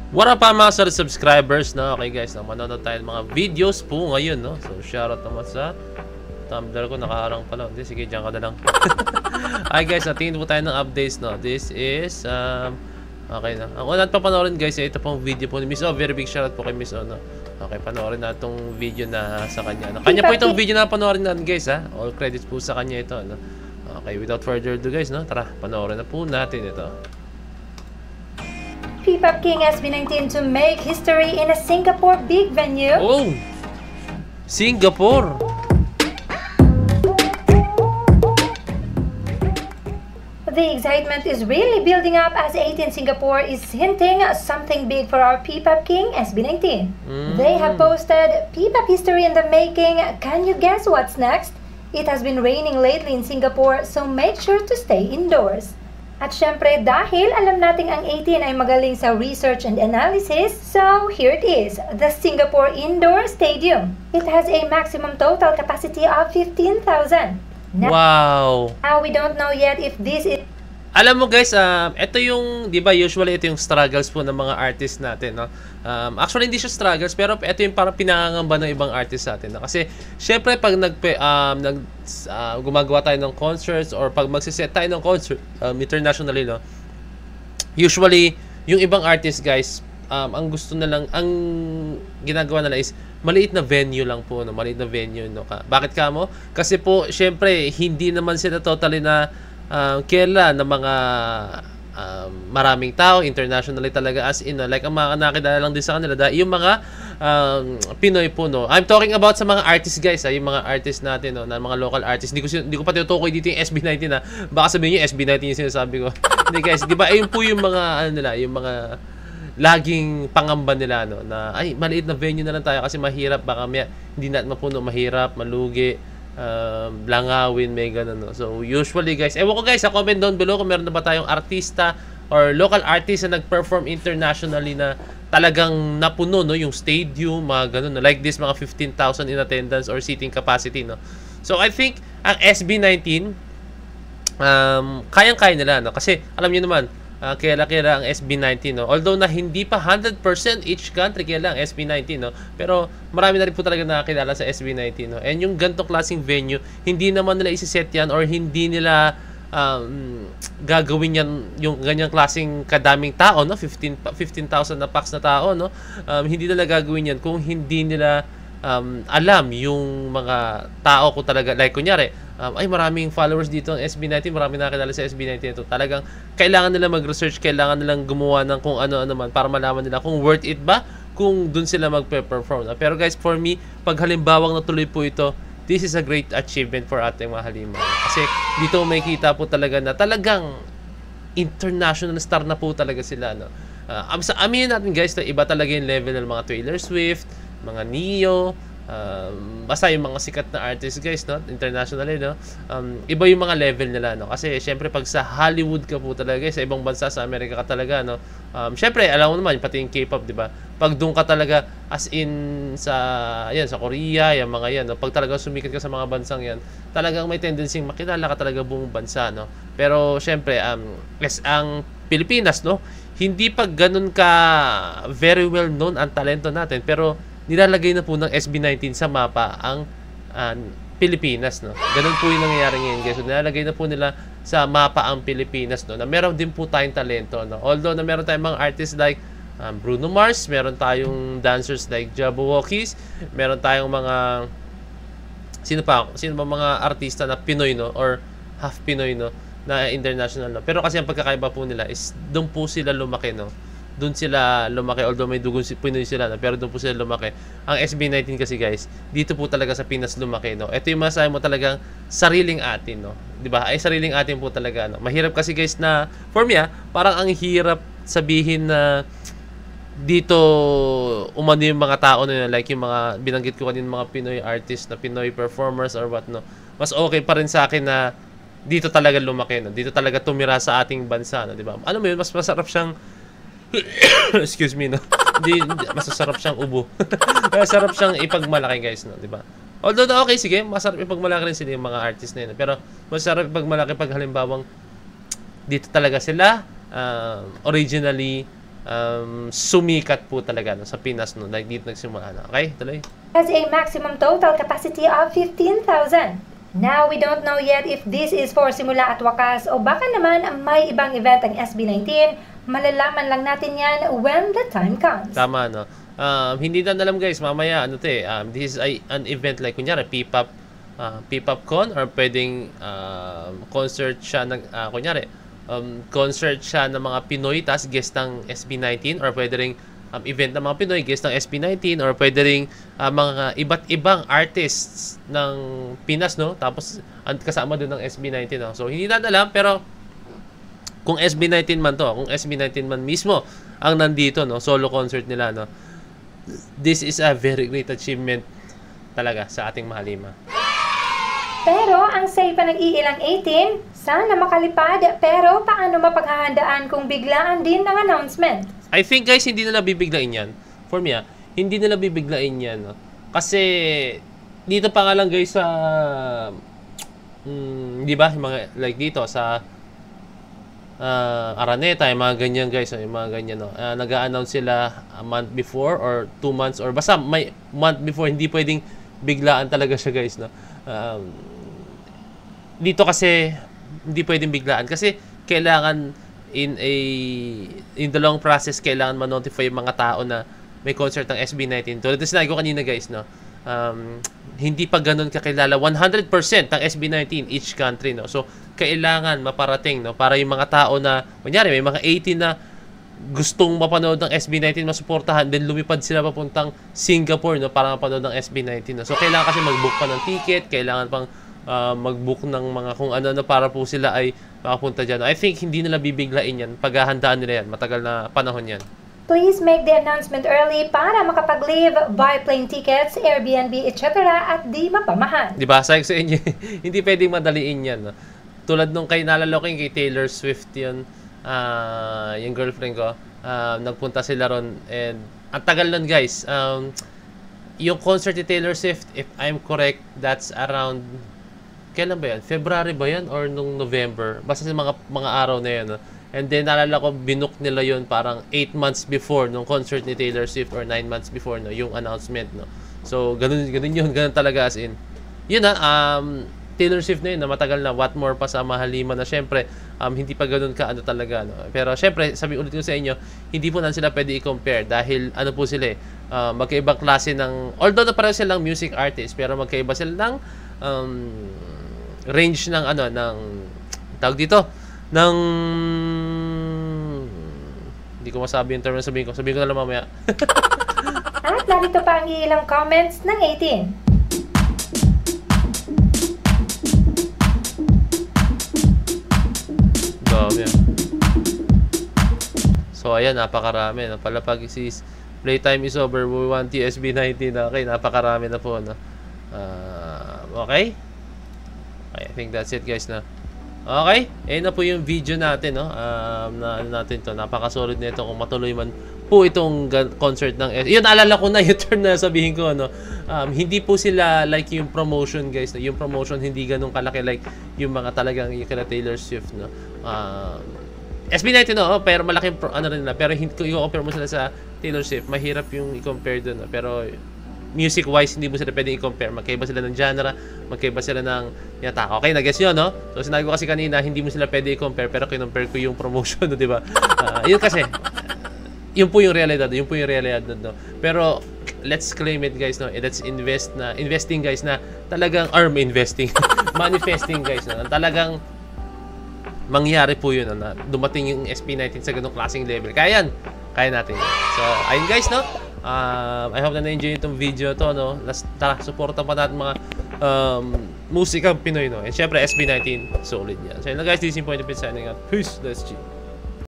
What up mga subscribers, no? Okay guys, manonood tayo ng mga videos po ngayon, no? So shoutout naman sa Tumblr ko, nakaharang pala. Hindi, sige, dyan ka na lang. Hi guys, tingin po tayo ng updates, no? This is, okay na. Ang unang papanoorin guys, ito pong video po ni Miss O. Very big shoutout po kay Miss O, no? Okay, panoorin na itong video na sa kanya. No? Kanya po itong video na panoorin natin guys, ha? All credits po sa kanya ito, no? Okay, without further ado guys, no? Tara, panoorin na po natin ito. P-Pop King SB19 to make history in a Singapore big venue. Oh! Singapore! The excitement is really building up as 18 Singapore is hinting something big for our P-Pop King SB19. They have posted P-Pop history in the making. Can you guess what's next? It has been raining lately in Singapore, so make sure to stay indoors. At syempre, dahil alam nating ang 18 ay magaling sa research and analysis, so here it is, the Singapore Indoor Stadium. It has a maximum total capacity of 15,000. Wow! Now, we don't know yet if this is... Alam mo guys, ito yung, di ba, usually ito yung struggles po ng mga artists natin, no? Actually, hindi siya struggles, pero ito yung parang pinangangamba ng ibang artists natin. No? Kasi, syempre, pag gumagawa tayo ng concerts or pag magsiset tayo ng concert internationally, no? Usually, yung ibang artists, guys, ang gusto na lang, ang ginagawa nila is maliit na venue lang po, no? Maliit na venue, no? Bakit ka mo? Kasi po, syempre, hindi naman sila totally na kailan ng mga maraming tao internationally talaga, as in, like ang mga nakilala lang din sa kanila dahil yung mga Pinoy po, no. I'm talking about sa mga artists guys, yung mga artists natin, no, na mga local artists. Hindi ko pa tinutukoy dito yung SB19 na baka sabihin niyo SB19 yung sinasabi ko. Hindi guys, di ba ayun po yung mga nila, yung mga laging pangamba nila, no, na ay maliit na venue na lang tayo kasi mahirap, baka hindi natin mapuno, mahirap, malugi, langawin, may ganun, no? So usually guys, ewan ko guys, sa comment down below kung meron na ba tayong artista or local artist na nag-perform internationally na talagang napuno, no, yung stadium, mga ganun, no? Like this, mga 15,000 in attendance or seating capacity, no? So I think ang SB19 kayang-kaya nila, no? Kasi alam niyo naman, kaya ang SB19, no? Although na hindi pa 100% each country kaya ang SB19, no? Pero marami na rin po talaga nakakilala sa SB19, no? And yung ganitong klaseng venue, hindi naman nila isiset yan or hindi nila gagawin yan yung ganyang klaseng kadaming tao, no? 15,000 na packs na tao, no? Hindi nila gagawin yan kung hindi nila alam yung mga tao ko talaga, like kunyari, ay maraming followers dito ang SB19, maraming nakakilala sa SB19 ito. Talagang kailangan nila mag-research, kailangan nilang gumawa ng kung ano-ano man para malaman nila kung worth it ba kung dun sila magpe-perform. Pero guys, for me, pag halimbawang natuloy po ito, this is a great achievement for ating mga halimaw. Kasi dito makikita po talaga na talagang international star na po talaga sila, no? Aminin natin guys, na iba talaga yung level ng mga Taylor Swift, mga Neo, basta yung mga sikat na artists guys, no, internationally, no, iba yung mga level nila, no, kasi syempre pag sa Hollywood ka po talaga, sa ibang bansa, sa Amerika ka talaga, no, syempre alam mo naman pati yung K-pop, di ba, pag doon ka talaga as in sa Korea, yung mga yan, no, pag talaga sumikat ka sa mga bansang yan, talagang may tendency makilala ka talaga buong bansa, no. Pero syempre ang Pilipinas, no, hindi pa ganun ka very well known ang talento natin, pero nilalagay na po ng SB19 sa mapa ang Pilipinas, no. Ganun po yung nangyayari ngayon, guys. So, nilalagay na po nila sa mapa ang Pilipinas, no, na meron din po tayong talento, no. Although na meron tayong mga artists like Bruno Mars, meron tayong dancers like Jabberwockies, meron tayong mga sino ba mga artista na Pinoy, no, or half Pinoy, no, na international, no. Pero kasi ang pagkakaiba po nila is doon po sila lumaki, no. Doon sila lumaki, although may dugong Pinoy sila, no? Pero doon po sila lumaki. Ang SB19 kasi guys, dito po talaga sa Pinas lumaki, no? Ito yung masasabi mo talagang sariling atin, no? Diba? Ay sariling atin po talaga, no? Mahirap kasi guys na, for me parang ang hirap sabihin na dito umano yung mga tao na yun, like yung mga binanggit ko kanina, mga Pinoy artists na Pinoy performers or what, no? Mas okay pa rin sa akin na dito talaga lumaki, no? Dito talaga tumira sa ating bansa, no? Diba? Ano mo yun? Mas masarap siyang excuse me, no. Hindi masasarap siyang ubo. Masarap siyang ipagmalaki, guys, no, 'di ba? Although okay, sige, masarap ipagmalaki rin sila yung mga artist na yun, pero masarap ipagmalaki pag halimbawang dito talaga sila originally sumikat po talaga no, sa Pinas no, like dito nagsimula no. Okay, tuloy. Has a maximum total capacity of 15,000. Now, we don't know yet if this is for simula at wakas o baka naman may ibang event ang SB19. Malalaman lang natin yan when the time comes. Tama, no? Hindi na alam guys, mamaya, this is an event like, kunyari, P-pop con or pwedeng concert siya ng, concert siya ng mga Pinoy, tas guest ng SB19 or pwede ring event ng mga Pinoy, guest ng SB19 or pwede ring mga iba't ibang artists ng Pinas, no? Tapos kasama din ng SB19, no? So, hindi na alam, pero kung SB19 man to, kung SB19 man mismo ang nandito, no, solo concert nila, no, this is a very great achievement talaga sa ating Mahalima. Pero ang say pa ng iilang 18, sana makalipad, pero paano mapaghahandaan kung biglaan din ng announcement? I think guys, hindi nila bibiglain yan. For me, hindi nila bibiglain yan, no? Kasi dito pa nga lang guys sa di ba, mga like dito sa Araneta, yung mga ganyan guys, yung mga ganyan, no. Nag-a-announce sila a month before or 2 months or basta may month before, hindi pwedeng biglaan talaga siya guys, no. Dito kasi hindi pwedeng biglaan kasi kailangan in the long process kailangan ma-notify yung mga tao na may concert ng SB19. Tulad ng sinabi ko kanina guys, no. Hindi pa ganun kakilala 100% ng SB19 each country, no. So kailangan maparating, no, para yung mga tao na kunyari may mga 18 na gustong mapanood ng SB19 masuportahan, then lumipad sila papuntang Singapore, no, para mapanood ng SB19, no. So kailangan kasi mag-book pa ng ticket, kailangan pang mag-book ng mga kung ano na para po sila ay makapunta dyan. I think hindi nila bibiglain yan, paghahandaan nila yan, matagal na panahon yan. Please make the announcement early para makapag-leave, buy plane tickets, Airbnb, etc. at di mapamahan. Diba? Sabi ko sa inyo, hindi pwedeng madaliin yan, no? Tulad nung kay nalaloking kay Taylor Swift yun, yung girlfriend ko, nagpunta sila ron, and ang tagal nun guys. Yung concert ni Taylor Swift, if I'm correct, that's around, kailan ba yan? February ba yan? Or nung November? Basta sa mga araw na yan, no? And then, naalala ko, binook nila yun parang 8 months before nung concert ni Taylor Swift or 9 months before, no, yung announcement, no. So, ganun yun, ganun talaga as in. Yun Taylor Swift na yun, na matagal na, what more pa sa Mahalima na syempre, hindi pa ganun ka ano talaga, no. Pero syempre, sabi ulit ko sa inyo, hindi po na sila pwede i-compare dahil ano po sila magkaibang klase ng, although na pareho silang music artist, pero magkaiba sila ng range ng ng tawag dito, ng hindi ko masabi yung term na sabihin ko na lang mamaya. At narito pa ang ilang comments ng 18. Dami yan. So ayan, napakarami, no? Palapag is playtime is over, we want SB19. Okay, napakarami na po, no? Okay, I think that's it guys, na. Okay, ayun na po yung video natin, no? Natin to, napakasolid nito kung matuloy man po itong concert ng yun, naalala ko na yung turn na sabihin ko, no? Hindi po sila like yung promotion guys, no? Yung promotion hindi ganun kalaki like yung mga talagang yung kila Taylor Swift, no? SB19, no? Pero malaking rin nila, pero kung i-compare mo sila sa Taylor Swift, mahirap yung i-compare dun, no? Pero music-wise, hindi mo sila pwedeng i-compare. Magkaiba sila ng genre, magkaiba sila ng yata. Okay, nag-guess nyo, no? So, sinabi ko kasi kanina, hindi mo sila pwede i-compare, pero kinompare ko yung promotion, no, di ba? Yun kasi, yun po yung realidad, no? Pero, let's claim it, guys, no? Let's investing, guys, na talagang, investing, manifesting, guys, no? Talagang, mangyari po yun, no? Na dumating yung SB19 sa ganung klaseng level. Kaya natin. So, ayun, guys, no? I hope na na-enjoy itong video to, no? Tara, supportan pa natin mga musikang Pinoy, no? And syempre, SB19, solid yan. So yun lang guys, this is Point of Signing out. Peace, let's G.